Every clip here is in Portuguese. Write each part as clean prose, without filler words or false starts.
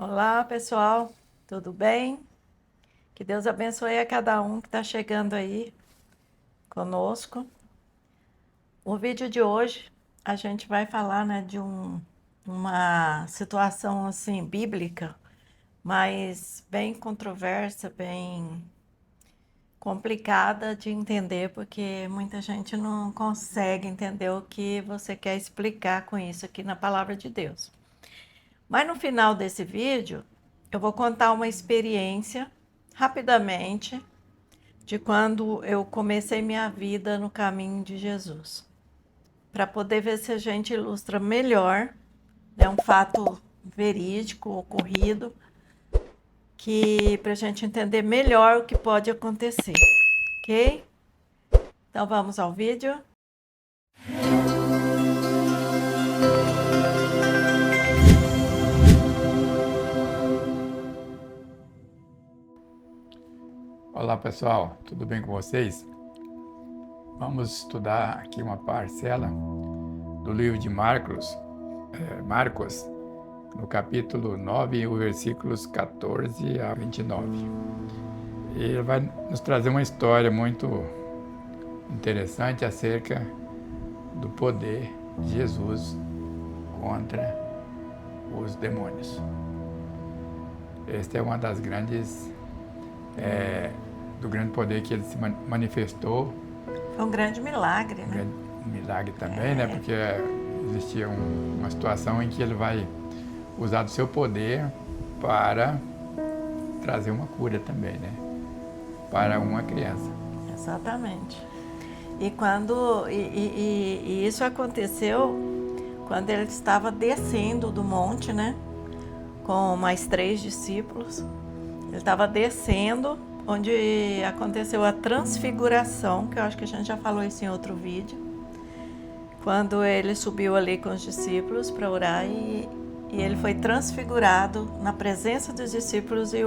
Olá, pessoal, tudo bem? Que Deus abençoe a cada um que está chegando aí conosco. O vídeo de hoje a gente vai falar, né, de uma situação assim bíblica, mas bem controversa, bem complicada de entender, porque muita gente não consegue entender o que você quer explicar com isso aqui na palavra de Deus. Mas no final desse vídeo, eu vou contar uma experiência rapidamente de quando eu comecei minha vida no caminho de Jesus, para poder ver se a gente ilustra melhor, é um fato verídico, ocorrido, que para a gente entender melhor o que pode acontecer, ok? Então vamos ao vídeo. Olá pessoal, tudo bem com vocês? Vamos estudar aqui uma parcela do livro de Marcos, no capítulo 9, os versículos 14 a 29. E ele vai nos trazer uma história muito interessante acerca do poder de Jesus contra os demônios. Esta é uma das grandes do grande poder que ele se manifestou. Foi um grande milagre, Um né? grande milagre também, né? Porque existia uma situação em que ele vai usar do seu poder para trazer uma cura também, né? Para uma criança. Exatamente. E isso aconteceu quando ele estava descendo do monte, né? Com mais 3 discípulos. Ele estava descendo, onde aconteceu a transfiguração, que eu acho que a gente já falou isso em outro vídeo. Quando ele subiu ali com os discípulos para orar e ele foi transfigurado na presença dos discípulos e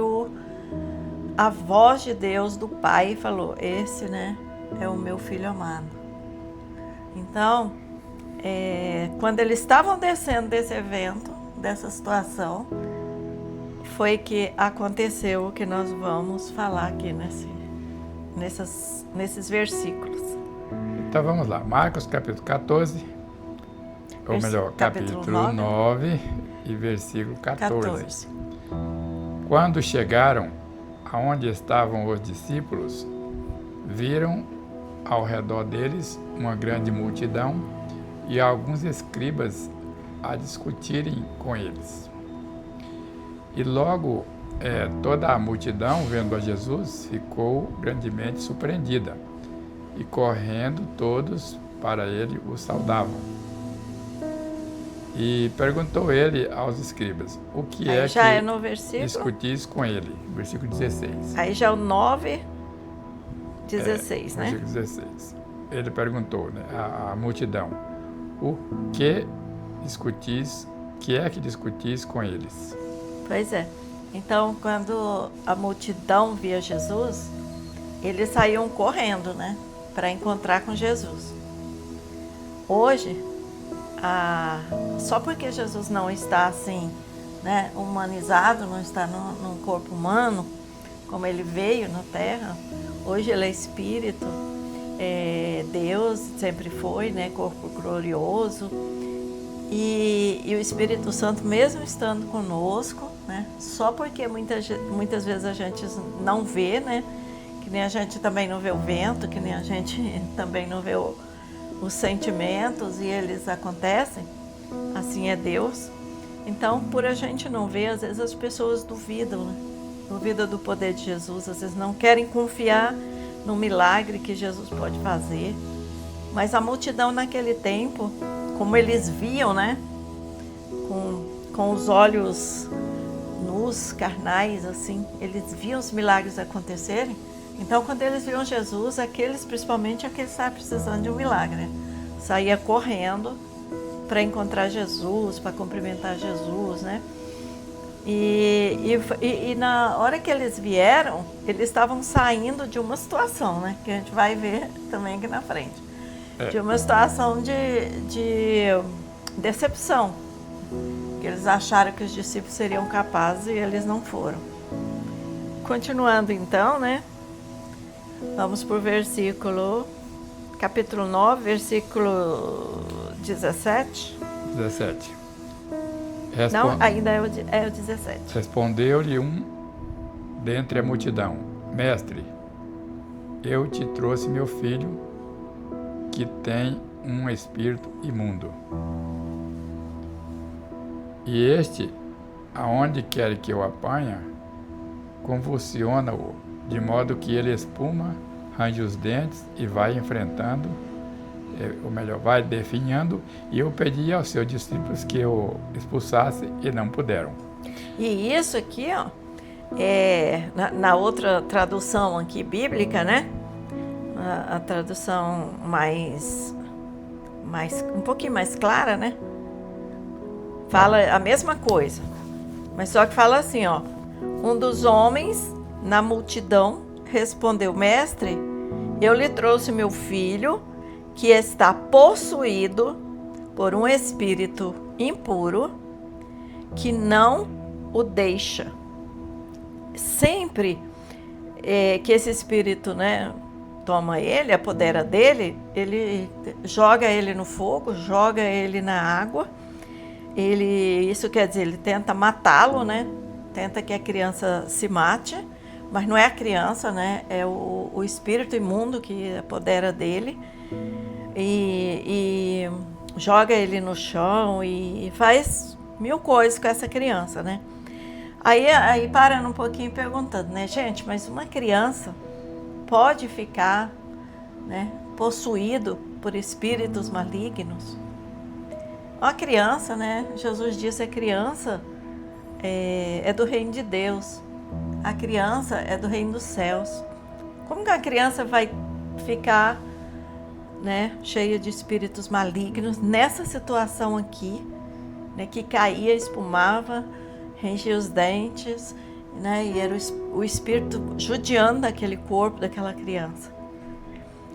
a voz de Deus, do Pai, falou: esse, né, é o meu filho amado. Então, quando eles estavam descendo desse evento, dessa situação, foi que aconteceu o que nós vamos falar aqui nesses versículos. Então vamos lá, Marcos capítulo 14, ou melhor, capítulo 9 e versículo 14. Quando chegaram aonde estavam os discípulos, viram ao redor deles uma grande multidão e alguns escribas a discutirem com eles. E logo toda a multidão, vendo a Jesus, ficou grandemente surpreendida, e correndo todos para ele o saudavam. E perguntou ele aos escribas: o que Aí já é no versículo, discutis com ele? Versículo 16. Aí já é o 9, 16, né? Versículo 16. Ele perguntou, né, à multidão: o que é que discutis com eles? Pois é. Então, quando a multidão via Jesus, eles saíam correndo, né, para encontrar com Jesus. Hoje, só porque Jesus não está assim, né, humanizado, não está num corpo humano, como ele veio na Terra, hoje ele é Espírito, Deus sempre foi, né, corpo glorioso, e o Espírito Santo, mesmo estando conosco, né, só porque muitas vezes a gente não vê, né, que nem a gente também não vê o vento, que nem a gente também não vê os sentimentos, e eles acontecem, assim é Deus. Então, por a gente não ver, às vezes as pessoas duvidam, né? Duvidam do poder de Jesus, às vezes não querem confiar no milagre que Jesus pode fazer. Mas a multidão naquele tempo, como eles viam, né, com os olhos nus, carnais, assim, eles viam os milagres acontecerem. Então, quando eles viam Jesus, principalmente aqueles que estavam precisando de um milagre, né, saía correndo para encontrar Jesus, para cumprimentar Jesus, né? E na hora que eles vieram, eles estavam saindo de uma situação, né, que a gente vai ver também aqui na frente, de uma situação de decepção. Que Eles acharam que os discípulos seriam capazes e eles não foram. Continuando então, né? Vamos para o capítulo 9, versículo 17. 17. Não, ainda é o 17. Respondeu-lhe um dentre a multidão: Mestre, eu te trouxe meu filho, que tem um espírito imundo. E este, aonde quer que eu apanhe, convulsiona-o, de modo que ele espuma, range os dentes e vai enfrentando, ou melhor, vai definhando, e eu pedi aos seus discípulos que eu expulsasse e não puderam. E isso aqui, ó, na outra tradução aqui bíblica, né? A tradução mais um pouquinho mais clara, né? Fala a mesma coisa, mas só que fala assim, ó: um dos homens na multidão respondeu: Mestre, eu lhe trouxe meu filho, que está possuído por um espírito impuro, que não o deixa. Sempre que esse espírito, né, toma ele, apodera dele, ele joga ele no fogo, joga ele na água. Isso quer dizer, ele tenta matá-lo, né? Tenta que a criança se mate, mas não é a criança, né? É o espírito imundo que apodera dele e joga ele no chão e faz mil coisas com essa criança, né? Aí parando um pouquinho perguntando, né, gente, mas uma criança pode ficar, né, possuído por espíritos malignos? Uma criança, né? Jesus disse: a criança é do reino de Deus. A criança é do reino dos céus. Como que a criança vai ficar, né, cheia de espíritos malignos nessa situação aqui, né, que caía, espumava, rangia os dentes, né, e era o espírito judiando daquele corpo daquela criança?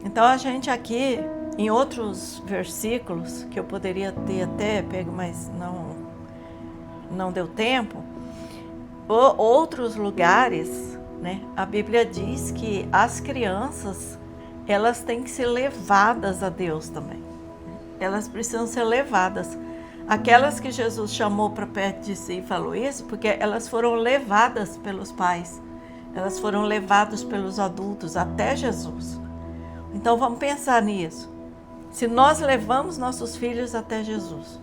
Então a gente aqui, em outros versículos, que eu poderia ter até pego, mas não deu tempo, outros lugares, né, a Bíblia diz que as crianças, elas têm que ser levadas a Deus também. Elas precisam ser levadas. Aquelas que Jesus chamou para perto de si e falou isso, porque elas foram levadas pelos pais, elas foram levadas pelos adultos até Jesus. Então vamos pensar nisso. Se nós levamos nossos filhos até Jesus,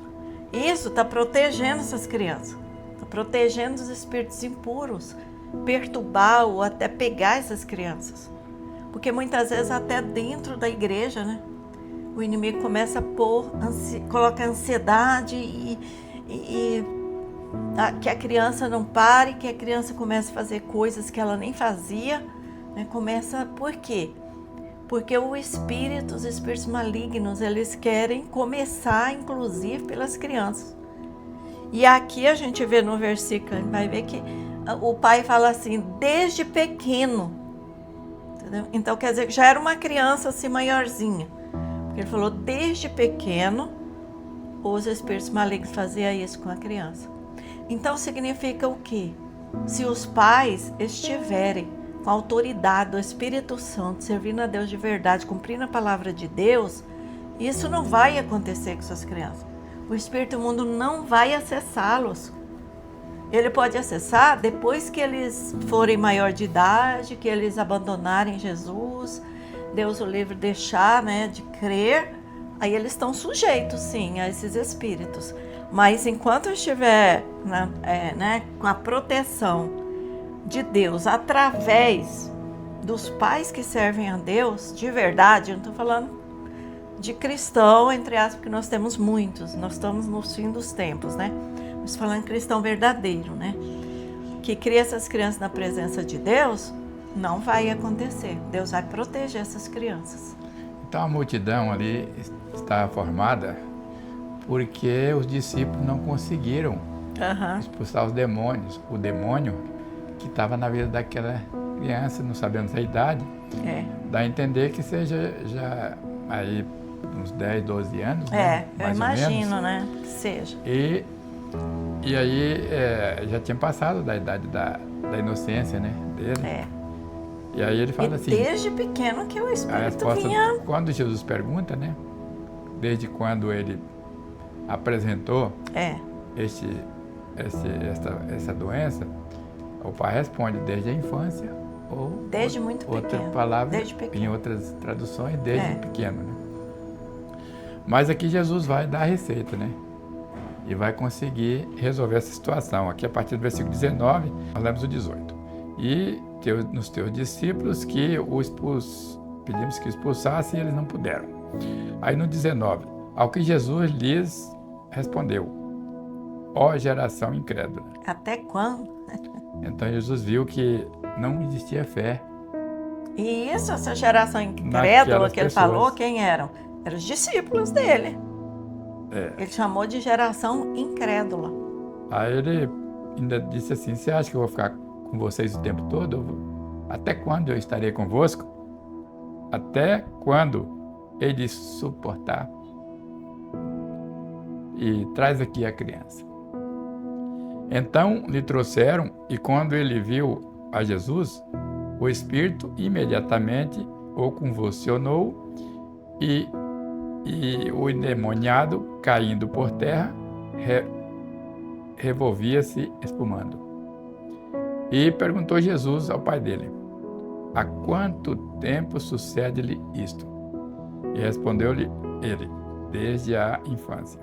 isso está protegendo essas crianças, está protegendo os espíritos impuros, perturbar ou até pegar essas crianças. Porque muitas vezes até dentro da igreja, né, o inimigo começa a colocar ansiedade e que a criança não pare, que a criança comece a fazer coisas que ela nem fazia, né? Por quê? Porque os espíritos malignos, eles querem começar, inclusive, pelas crianças. E aqui a gente vê no versículo, a gente vai ver que o pai fala assim: desde pequeno. Entendeu? Então quer dizer que já era uma criança assim maiorzinha. Porque ele falou: desde pequeno, os espíritos malignos faziam isso com a criança. Então significa o quê? Se os pais estiverem com a autoridade do Espírito Santo, servindo a Deus de verdade, cumprindo a palavra de Deus, isso não vai acontecer com suas crianças. O espírito imundo não vai acessá-los. Ele pode acessar depois que eles forem maior de idade, que eles abandonarem Jesus, Deus o livre deixar, né, de crer, aí eles estão sujeitos, sim, a esses espíritos. Mas enquanto estiver com a proteção de Deus, através dos pais que servem a Deus, de verdade, eu não estou falando de cristão, entre aspas, porque nós temos muitos, nós estamos no fim dos tempos, né? Mas falando cristão verdadeiro, né? Que cria essas crianças na presença de Deus, não vai acontecer. Deus vai proteger essas crianças. Então a multidão ali está formada porque os discípulos não conseguiram expulsar os demônios. O demônio que estava na vida daquela criança, não sabemos a idade, dá a entender que seja já aí uns 10, 12 anos, né? Eu imagino, né, que seja. E E aí já tinha passado da idade da inocência, né, dele. É. E aí ele fala E assim... desde pequeno que o A Espírito resposta, vinha... quando Jesus pergunta, né, desde quando ele apresentou essa doença, o pai responde desde a infância, ou desde muito outra pequeno. palavra, Desde pequeno. em outras traduções, desde pequeno, né? Mas aqui Jesus vai dar a receita, né? E vai conseguir resolver essa situação. Aqui, a partir do versículo 19, nós lemos o 18. E nos teus discípulos que pedimos que o expulsassem e eles não puderam. Aí no 19, ao que Jesus lhes respondeu: ó geração incrédula. Até quando? Então Jesus viu que não existia fé. E isso, essa geração incrédula que ele falou, quem eram? Eram os discípulos dele. Ele chamou de geração incrédula. Aí ele ainda disse assim: você acha que eu vou ficar com vocês o tempo todo? Até quando eu estarei convosco? Até quando ele disse suportar? E traz aqui a criança. Então lhe trouxeram, e quando ele viu a Jesus, o espírito imediatamente o convulsionou e o endemoniado, caindo por terra, revolvia-se espumando. E perguntou Jesus ao pai dele: há quanto tempo sucede-lhe isto? E respondeu-lhe ele: desde a infância.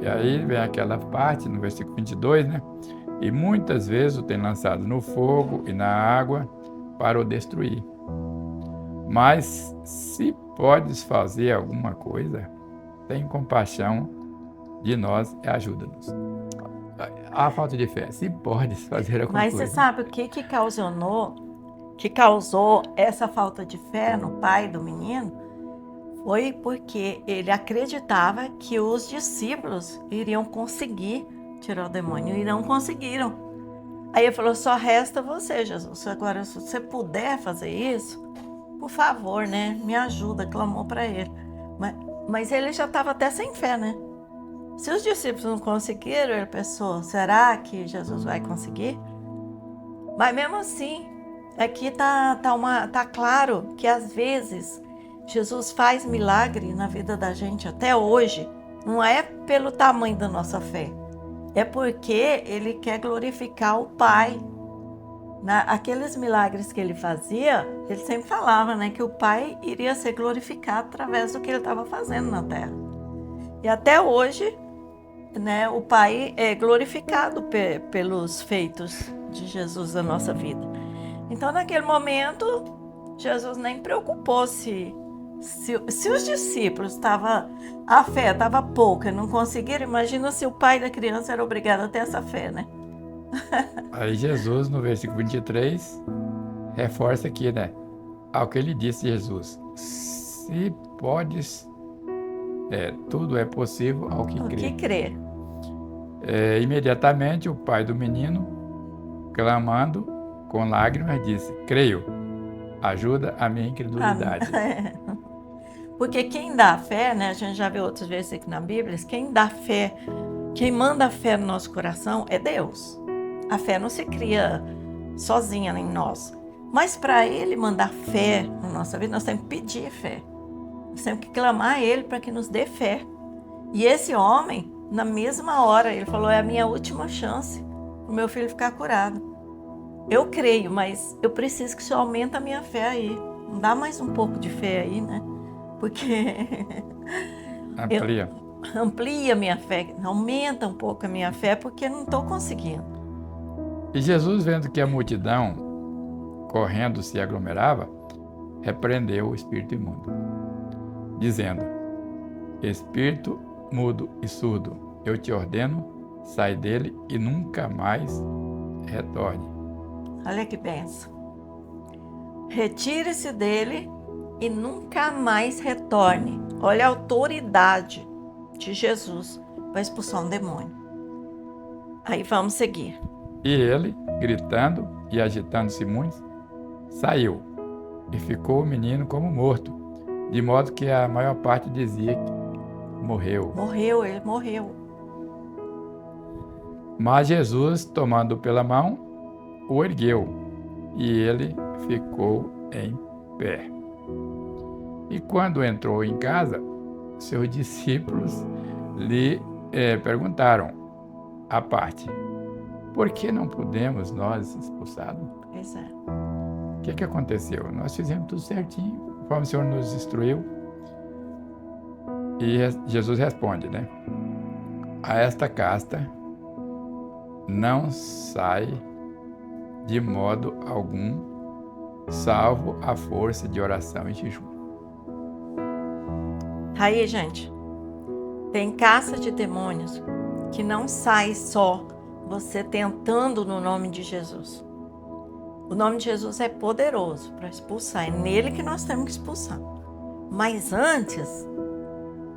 E aí vem aquela parte no versículo 22, né? E muitas vezes o tem lançado no fogo e na água para o destruir. Mas se podes fazer alguma coisa, tem compaixão de nós e ajuda-nos. A falta de fé, se podes fazer alguma coisa. Mas você sabe o que causou essa falta de fé no pai do menino? Foi porque ele acreditava que os discípulos iriam conseguir tirar o demônio e não conseguiram. Aí ele falou: só resta você, Jesus. Agora, se você puder fazer isso, por favor, né? Me ajuda, clamou para ele. Mas ele já estava até sem fé, né? Se os discípulos não conseguiram, ele pensou: será que Jesus vai conseguir? Mas mesmo assim, aqui tá claro que às vezes Jesus faz milagre na vida da gente até hoje, não é pelo tamanho da nossa fé, é porque ele quer glorificar o Pai. Aqueles milagres que ele fazia, ele sempre falava, né, que o Pai iria ser glorificado através do que ele estava fazendo na terra. E até hoje, né, o Pai é glorificado pelos feitos de Jesus na nossa vida. Então, naquele momento, Jesus nem preocupou se os discípulos a fé estava pouca, não conseguiram. Imagina se o pai da criança era obrigado a ter essa fé, né? Aí Jesus, no versículo 23, reforça aqui, né? Ao que ele disse Jesus: se podes, tudo é possível ao que crê. Que crê. Imediatamente o pai do menino, clamando com lágrimas, disse: creio, ajuda a minha incredulidade. Porque quem dá fé, né? A gente já viu outros versículos na Bíblia, quem dá fé, quem manda a fé no nosso coração é Deus. A fé não se cria sozinha em nós. Mas para Ele mandar fé na nossa vida, nós temos que pedir fé. Nós temos que clamar a Ele para que nos dê fé. E esse homem, na mesma hora, ele falou: é a minha última chance para o meu filho ficar curado. Eu creio, mas eu preciso que o Senhor aumente a minha fé aí. Não dá mais um pouco de fé aí, né? Porque amplia a minha fé, aumenta um pouco a minha fé, porque eu não estou conseguindo. E Jesus, vendo que a multidão correndo se aglomerava, repreendeu o espírito imundo, dizendo: espírito mudo e surdo, eu te ordeno, sai dele e nunca mais retorne. Olha que benção. Retire-se dele e nunca mais retorne. Olha a autoridade de Jesus para expulsar um demônio. Aí vamos seguir. E ele, gritando e agitando-se muito, saiu e ficou o menino como morto, de modo que a maior parte dizia que morreu. Ele morreu. Mas Jesus, tomando pela mão, o ergueu, e ele ficou em pé. E quando entrou em casa, seus discípulos lhe perguntaram à parte: por que não podemos nós expulsá-lo? Pois é. O que aconteceu? Nós fizemos tudo certinho, conforme o Senhor nos instruiu. E Jesus responde, né? A esta casta não sai de modo algum, salvo a força de oração e jejum. Aí, gente, tem casta de demônios que não sai só você tentando no nome de Jesus. O nome de Jesus é poderoso para expulsar, é nele que nós temos que expulsar. Mas antes,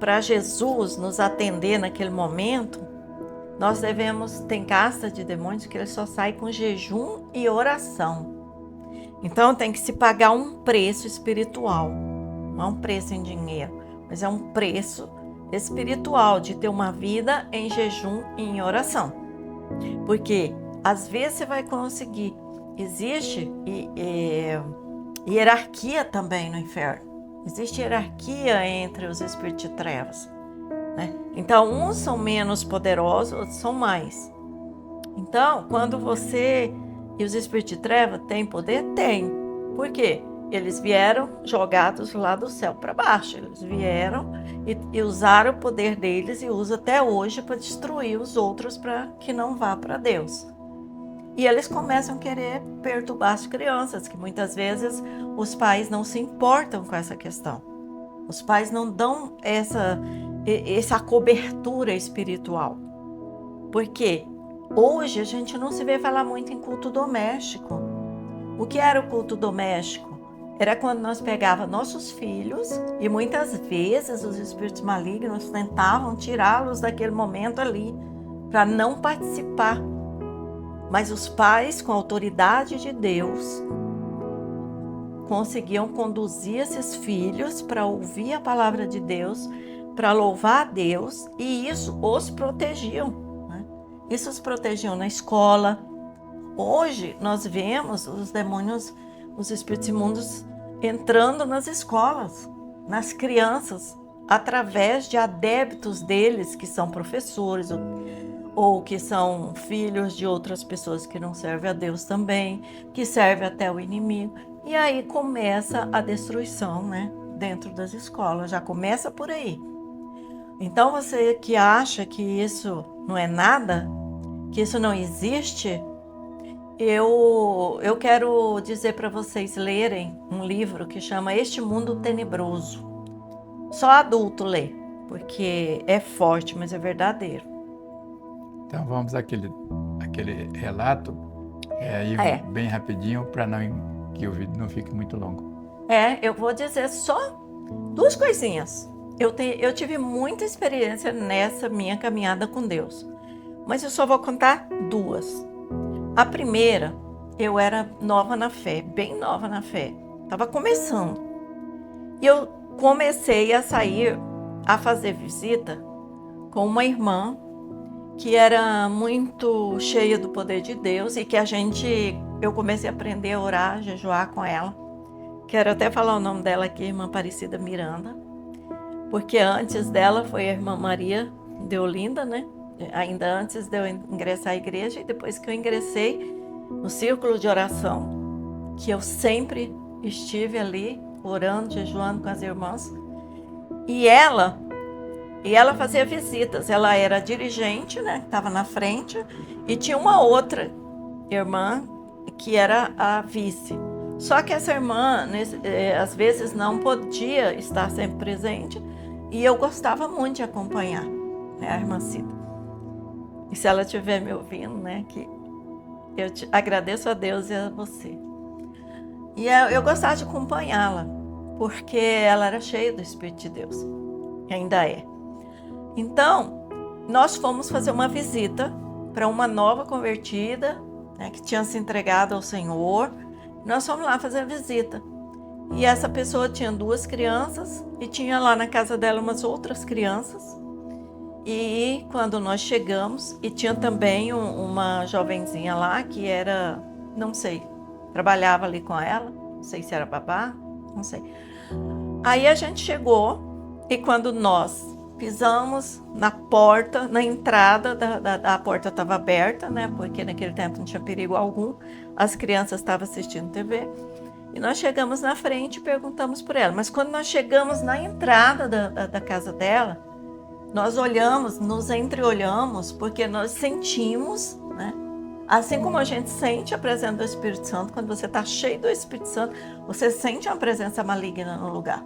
para Jesus nos atender naquele momento, nós devemos, tem casta de demônios que ele só sai com jejum e oração. Então tem que se pagar um preço espiritual, não é um preço em dinheiro, mas é um preço espiritual de ter uma vida em jejum e em oração. Porque às vezes você vai conseguir. Existe hierarquia também no inferno. Existe hierarquia entre os espíritos de trevas, né? Então, uns são menos poderosos, outros são mais. Então, quando você e os espíritos de trevas têm poder, tem. Por quê? Eles vieram jogados lá do céu para baixo. Eles vieram e usaram o poder deles e usam até hoje para destruir os outros para que não vá para Deus. E eles começam a querer perturbar as crianças, que muitas vezes os pais não se importam com essa questão. Os pais não dão essa cobertura espiritual. Porque hoje a gente não se vê falar muito em culto doméstico. O que era o culto doméstico? Era quando nós pegávamos nossos filhos e muitas vezes os espíritos malignos tentavam tirá-los daquele momento ali para não participar. Mas os pais, com a autoridade de Deus, conseguiam conduzir esses filhos para ouvir a palavra de Deus, para louvar a Deus, e isso os protegiam, né? Isso os protegiam na escola. Hoje nós vemos os demônios, os espíritos imundos entrando nas escolas, nas crianças, através de adeptos deles, que são professores, ou que são filhos de outras pessoas que não servem a Deus também, que servem até o inimigo. E aí começa a destruição, né? Dentro das escolas, já começa por aí. Então você que acha que isso não é nada, que isso não existe, eu quero dizer para vocês lerem um livro que chama Este Mundo Tenebroso. Só adulto lê, porque é forte, mas é verdadeiro. Então vamos àquele relato, bem rapidinho, para que o vídeo não fique muito longo. Eu vou dizer só 2 coisinhas. Eu tive muita experiência nessa minha caminhada com Deus, mas eu só vou contar 2. A primeira, eu era nova na fé, bem nova na fé. Estava começando. E eu comecei a sair, a fazer visita com uma irmã que era muito cheia do poder de Deus e que eu comecei a aprender a orar, a jejuar com ela. Quero até falar o nome dela aqui, irmã Aparecida Miranda, porque antes dela foi a irmã Maria de Olinda, né? Ainda antes de eu ingressar à igreja, e depois que eu ingressei no círculo de oração, que eu sempre estive ali, orando, jejuando com as irmãs, e ela fazia visitas. Ela era dirigente, né, que estava na frente, e tinha uma outra irmã que era a vice. Só que essa irmã, às vezes, não podia estar sempre presente, e eu gostava muito de acompanhar, né, a irmã Cida. E se ela estiver me ouvindo, né, que eu agradeço a Deus e a você. E eu gostava de acompanhá-la, porque ela era cheia do Espírito de Deus, e ainda é. Então, nós fomos fazer uma visita para uma nova convertida, né, que tinha se entregado ao Senhor. Nós fomos lá fazer a visita. E essa pessoa tinha 2 crianças e tinha lá na casa dela umas outras crianças. E quando nós chegamos, e tinha também uma jovenzinha lá que era, não sei, trabalhava ali com ela, não sei se era babá, não sei. Aí a gente chegou e quando nós pisamos na porta, na entrada da porta estava aberta, né? Porque naquele tempo não tinha perigo algum, as crianças estavam assistindo TV. E nós chegamos na frente e perguntamos por ela. Mas quando nós chegamos na entrada da casa dela, nós olhamos, nos entreolhamos, porque nós sentimos, né? Assim como a gente sente a presença do Espírito Santo, quando você está cheio do Espírito Santo, você sente uma presença maligna no lugar.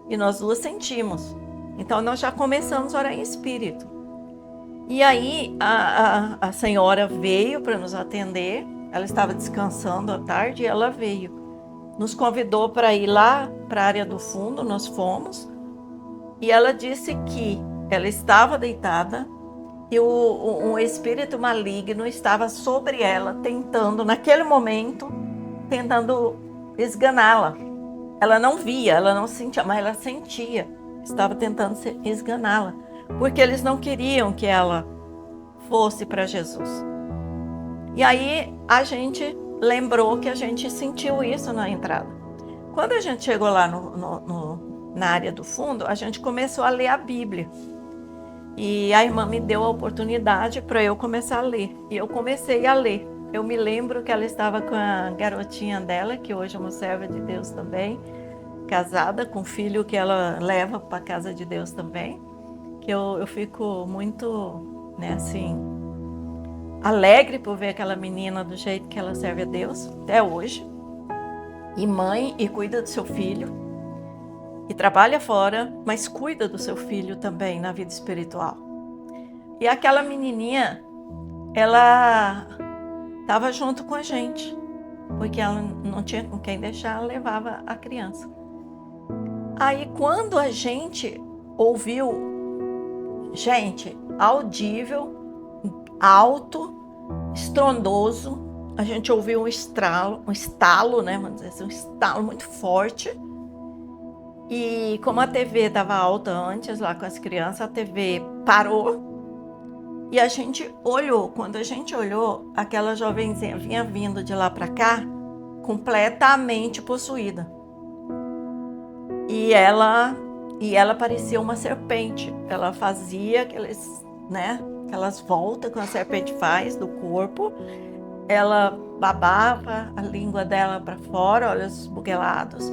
E nós duas sentimos. Então nós já começamos a orar em espírito. E aí a senhora veio para nos atender, ela estava descansando à tarde e ela veio. Nos convidou para ir lá para a área do fundo, nós fomos. E ela disse que ela estava deitada e um espírito maligno estava sobre ela, tentando, naquele momento, tentando esganá-la. Ela não via, ela não sentia, mas ela sentia. Estava tentando esganá-la, porque eles não queriam que ela fosse para Jesus. E aí a gente lembrou que a gente sentiu isso na entrada. Quando a gente chegou lá na área do fundo, a gente começou a ler a Bíblia. E a irmã me deu a oportunidade para eu começar a ler. E eu comecei a ler. Eu me lembro que ela estava com a garotinha dela, que hoje é uma serva de Deus também, casada com um filho que ela leva para a casa de Deus também. Que eu fico muito, né, assim, alegre por ver aquela menina do jeito que ela serve a Deus, até hoje. E mãe, e cuida do seu filho. E trabalha fora, mas cuida do seu filho também na vida espiritual. E aquela menininha, ela estava junto com a gente, porque ela não tinha com quem deixar, ela levava a criança. Aí quando a gente ouviu, gente, audível, alto, estrondoso, a gente ouviu um estalo, né? Vamos dizer assim, um estalo muito forte. E como a TV estava alta antes, lá com as crianças, a TV parou e a gente olhou. Quando a gente olhou, aquela jovenzinha vinha vindo de lá para cá, completamente possuída. E ela parecia uma serpente. Ela fazia aquelas voltas que a serpente faz do corpo. Ela babava a língua dela para fora, olhos esbuguelados.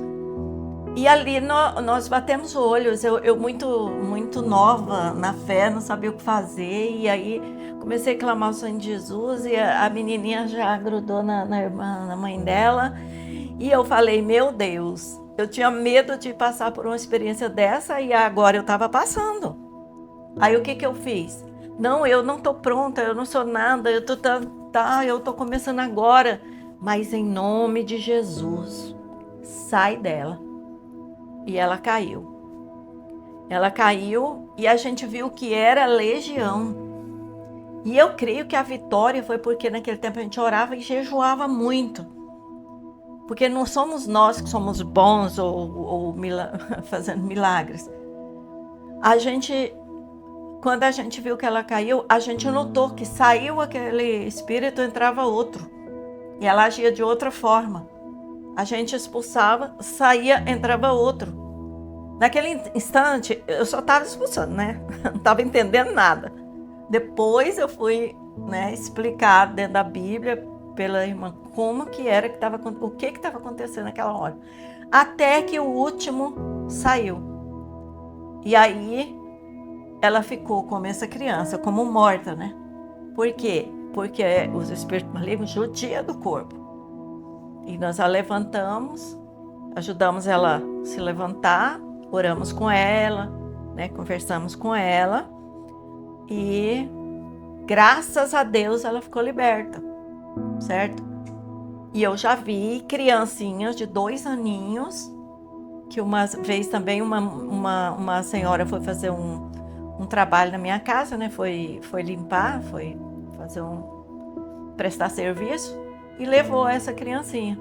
E ali nós batemos olhos, eu muito nova na fé, não sabia o que fazer, e aí comecei a clamar o sangue de Jesus, e a menininha já grudou na irmã, na mãe dela, e eu falei, meu Deus, eu tinha medo de passar por uma experiência dessa, e agora eu estava passando. Aí o que eu fiz? Não, eu não estou pronta, eu não sou nada, eu estou começando agora, mas em nome de Jesus, sai dela. E ela caiu. Ela caiu e a gente viu que era legião. E eu creio que a vitória foi porque naquele tempo a gente orava e jejuava muito. Porque não somos nós que somos bons ou fazendo milagres. Quando a gente viu que ela caiu, a gente notou que saiu aquele espírito, entrava outro. E ela agia de outra forma. A gente expulsava, saía, entrava outro. Naquele instante, eu só estava expulsando, né? Não estava entendendo nada. Depois eu fui, né, explicar dentro da Bíblia pela irmã como que era o que estava acontecendo naquela hora. Até que o último saiu. E aí ela ficou como essa criança, como morta, né? Por quê? Porque os espíritos malignos judiam do corpo. E nós a levantamos, ajudamos ela a se levantar, oramos com ela, né, conversamos com ela e graças a Deus ela ficou liberta, certo? E eu já vi criancinhas de 2 aninhos, que uma vez também uma senhora foi fazer um trabalho na minha casa, né, foi limpar, foi fazer prestar serviço. E levou essa criancinha.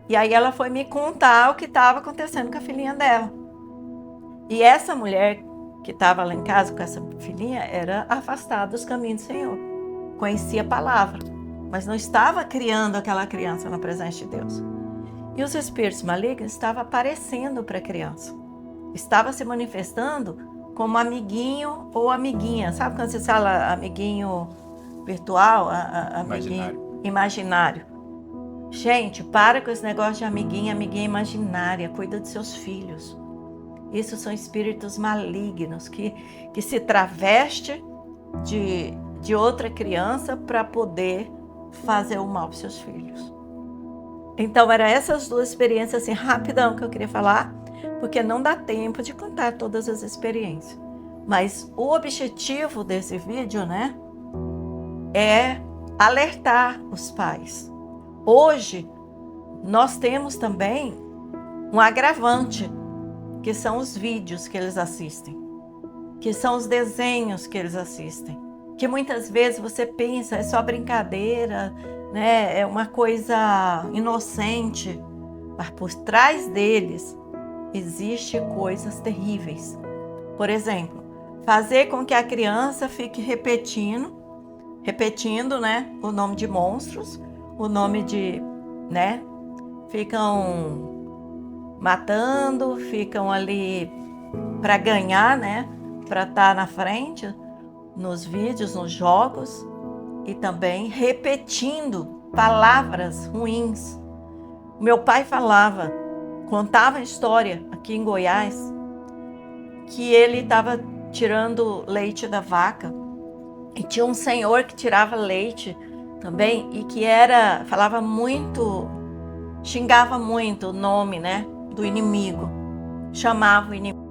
E aí ela foi me contar o que estava acontecendo com a filhinha dela. E essa mulher que estava lá em casa com essa filhinha era afastado dos caminhos do Senhor. Conhecia a palavra, mas não estava criando aquela criança na presença de Deus. E os espíritos malignos estavam aparecendo para a criança. Estava se manifestando como amiguinho ou amiguinha. Sabe quando você fala amiguinho virtual? Amiguinho imaginário. Gente, para com esse negócio de amiguinha imaginária. Cuida dos seus filhos. Isso são espíritos malignos que se travestem de outra criança para poder fazer o mal para seus filhos. Então, eram essas duas experiências, assim, rapidão que eu queria falar, porque não dá tempo de contar todas as experiências. Mas o objetivo desse vídeo, né, é alertar os pais. Hoje, nós temos também um agravante, que são os vídeos que eles assistem, que são os desenhos que eles assistem, que muitas vezes você pensa, é só brincadeira, né? É uma coisa inocente, mas por trás deles existem coisas terríveis. Por exemplo, fazer com que a criança fique repetindo, né, o nome de monstros, o nome de, né, ficam matando, ficam ali para ganhar, né, para estar na frente nos vídeos, nos jogos, e também repetindo palavras ruins. Meu pai contava a história aqui em Goiás, que ele estava tirando leite da vaca e tinha um senhor que tirava leite também e que falava muito, xingava muito o nome, né, do inimigo, chamava o inimigo.